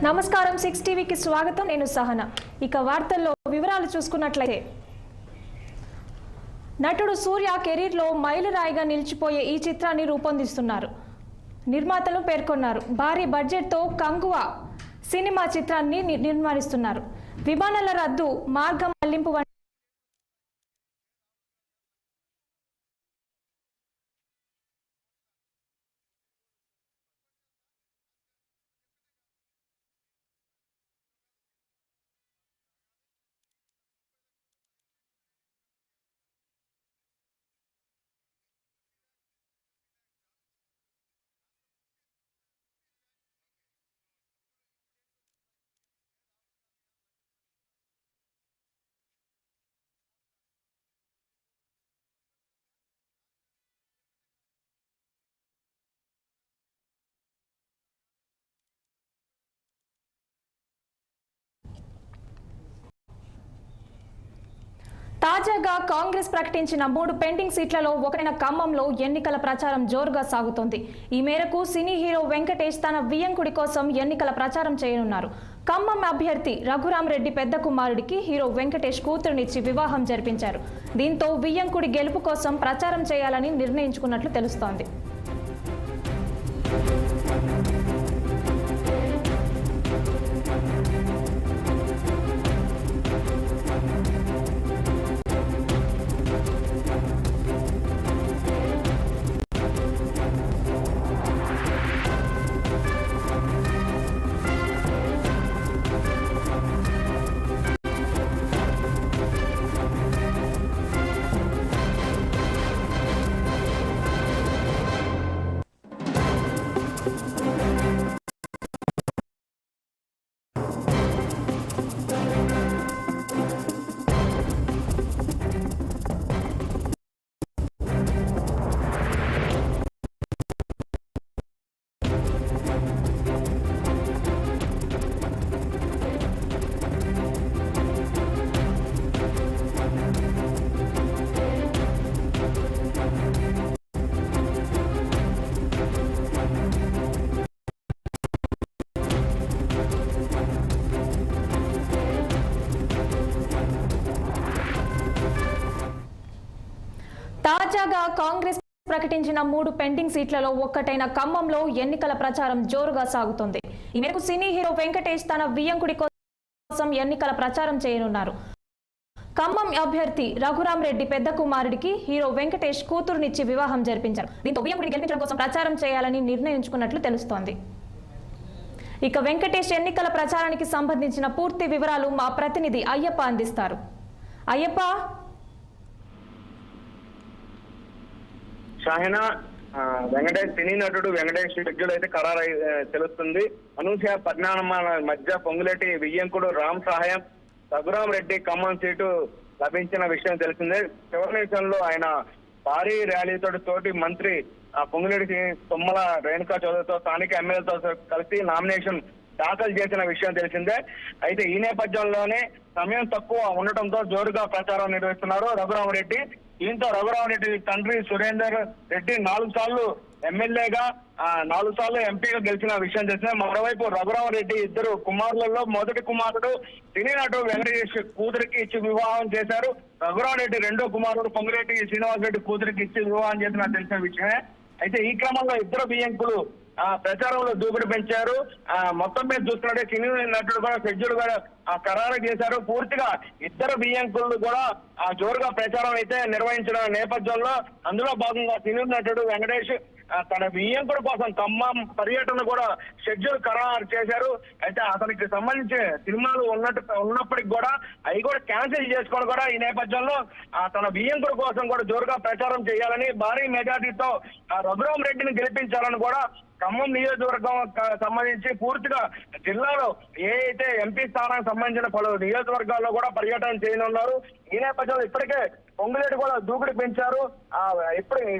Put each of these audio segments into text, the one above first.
నమస్కారం 6 టీవీకి స్వాగతం. నేను సహన. ఇక వార్తల్లో వివరాలు చూసుకున్నట్లయితే నటుడు సూర్య కెరీర్లో మైలురాయిగా నిలిచిపోయే ఈ చిత్రాన్ని రూపొందిస్తున్నారు. నిర్మాతలు పేర్కొన్నారు. భారీ బడ్జెట్తో కంగువ సినిమా చిత్రాన్ని నిర్మిస్తున్నారు. విమానాల రద్దు, మార్గం మళ్లింపు తాజాగా కాంగ్రెస్ ప్రకటించిన 3 పెండింగ్ సీట్లలో ఒకటైన ఖమ్మంలో ఎన్నికల ప్రచారం జోరుగా సాగుతోంది. ఈ మేరకు సినీ హీరో వెంకటేష్ తన వియ్యంకుడి కోసం ఎన్నికల ప్రచారం చేయనున్నారు. ఖమ్మం అభ్యర్థి రఘురామ్ రెడ్డి పెద్ద కుమారుడికి హీరో వెంకటేష్ కూతురునిచ్చి వివాహం జరిపించారు. దీంతో వియ్యంకుడి గెలుపు కోసం ప్రచారం చేయాలని నిర్ణయించుకున్నట్లు తెలుస్తోంది. తాజాగా కాంగ్రెస్ ప్రకటించిన 3 పెండింగ్ సీట్లలో ఒక్కటైన ఖమ్మంలో ఎన్నికల ప్రచారం జోరుగా సాగుతోంది. ఈ మేరకు సినీ హీరో వెంకటేష్ తన వియ్యంకుడి కోసం ఎన్నికల ప్రచారం చేయనున్నారు. ఖమ్మం అభ్యర్థి రఘురామ్ రెడ్డి పెద్ద కుమారుడికి హీరో వెంకటేష్ కూతురునిచ్చి వివాహం జరిపించారు. దీంతో వియ్యంకుడి గెలిపించడం కోసం ప్రచారం చేయాలని నిర్ణయించుకున్నట్లు తెలుస్తోంది. ఇక వెంకటేష్ ఎన్నికల ప్రచారానికి సంబంధించిన పూర్తి వివరాలు మా ప్రతినిధి అయ్యప్ప అందిస్తారు. అయ్యప్ప, షాహినా, వెంకటేష్ సినీ నటుడు వెంకటేష్ షెడ్యూల్ అయితే ఖరారు తెలుస్తుంది. అనూహ్య పరిణామాల మధ్య పొంగులేటి వియ్యంకుడు రామ్ సహాయం రఘురామ్ రెడ్డి ఖమ్మం సీటు లభించిన విషయం తెలిసిందే. చివరి నిమిషంలో ఆయన భారీ ర్యాలీతో తోటి మంత్రి పొంగులేటి తుమ్మల రేణుకా చౌదరితో స్థానిక ఎమ్మెల్యేలతో కలిసి నామినేషన్ దాఖలు చేసిన విషయం తెలిసిందే. అయితే ఈ నేపథ్యంలోనే సమయం తక్కువ ఉండటంతో జోరుగా ప్రచారం నిర్వహిస్తున్నారు రఘురామరెడ్డి. దీంతో రఘురామరెడ్డి తండ్రి సురేందర్ రెడ్డి 4 సార్లు ఎమ్మెల్యేగా 4 సార్లు ఎంపీగా గెలిచిన విషయం తెలిసిందే. మరోవైపు రఘురామరెడ్డి ఇద్దరు కుమారులలో మొదటి కుమారుడు సినీ నటుడు వెంకటేష్ కూతురికి ఇచ్చి వివాహం చేశారు. రఘురామరెడ్డి రెండో కుమారుడు పొంగులేటి శ్రీనివాసరెడ్డి కూతురికి ఇచ్చి వివాహం చేసిన తెలిసిన విషయమే. అయితే ఈ క్రమంలో ఇద్దరు బియ్యంకులు ప్రచారంలో దూకుడు పెంచారు. మొత్తం మీద చూస్తున్నట్టే సినీ నటుడు కూడా షెడ్యూల్ కూడా ఖరారు చేశారు. పూర్తిగా ఇద్దరు బియ్యంకులు కూడా జోరుగా ప్రచారం అయితే నిర్వహించిన నేపథ్యంలో అందులో భాగంగా సినీ నటుడు వెంకటేష్ తన బియ్యంకుడు కోసం ఖమ్మం పర్యటన కూడా షెడ్యూల్ ఖరారు చేశారు. అయితే అతనికి సంబంధించి సినిమాలు ఉన్నప్పటికి కూడా అవి కూడా క్యాన్సిల్ చేసుకొని కూడా ఈ నేపథ్యంలో తన బియ్యంకుడు కోసం కూడా జోరుగా ప్రచారం చేయాలని భారీ మెజార్టీతో రఘురామ్ రెడ్డిని గెలిపించాలని కూడా ఖమ్మం నియోజకవర్గం సంబంధించి పూర్తిగా జిల్లాలో ఏ అయితే ఎంపీ స్థానానికి సంబంధించిన పలు నియోజకవర్గాల్లో కూడా పర్యటన చేయనున్నారు. ఈ నేపథ్యంలో ఇప్పటికే పొంగులేటి కూడా దూకుడు పెంచారు.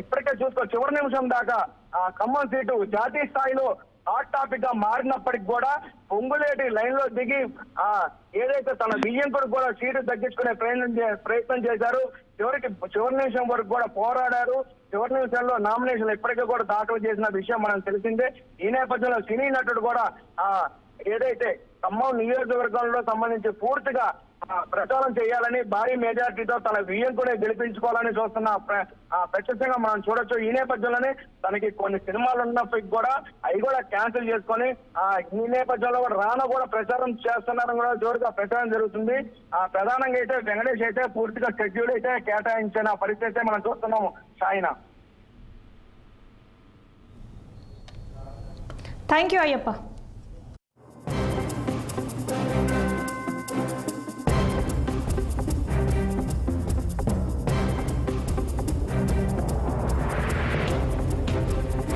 ఇప్పటికే చూసుకో చివరి నిమిషం దాకా ఖమ్మం సీటు జాతీయ స్థాయిలో హాట్ టాపిక్ గా మారినప్పటికి కూడా పొంగులేటి లైన్ లో దిగి ఏదైతే తన బియ్యంకుడు కూడా సీటు తగ్గించుకునే ప్రయత్నం చేశారు. చివరి నిమిషం వరకు కూడా పోరాడారు. చివరి నిమిషంలో నామినేషన్ ఇప్పటికీ కూడా దాఖలు చేసిన విషయం మనం తెలిసిందే. ఈ నేపథ్యంలో సినీ నటుడు కూడా ఏదైతే ఖమ్మం నియోజకవర్గంలో సంబంధించి పూర్తిగా ప్రచారం చేయాలని భారీ మెజార్టీతో తన వియ్యంకుడే గెలిపించుకోవాలని చూస్తున్న ప్రత్యక్షంగా మనం చూడొచ్చు. ఈ నేపథ్యంలోనే తనకి కొన్ని సినిమాలు ఉన్నప్పటికీ కూడా అవి కూడా క్యాన్సిల్ చేసుకొని ఈ నేపథ్యంలో కూడా రానా కూడా ప్రచారం చేస్తున్నారని కూడా జోరుగా ప్రచారం జరుగుతుంది. ప్రధానంగా అయితే వెంకటేష్ అయితే పూర్తిగా షెడ్యూల్ అయితే కేటాయించిన పరిస్థితి అయితే మనం చూస్తున్నాము. షాయినా, థ్యాంక్ యూ అయ్యప్ప.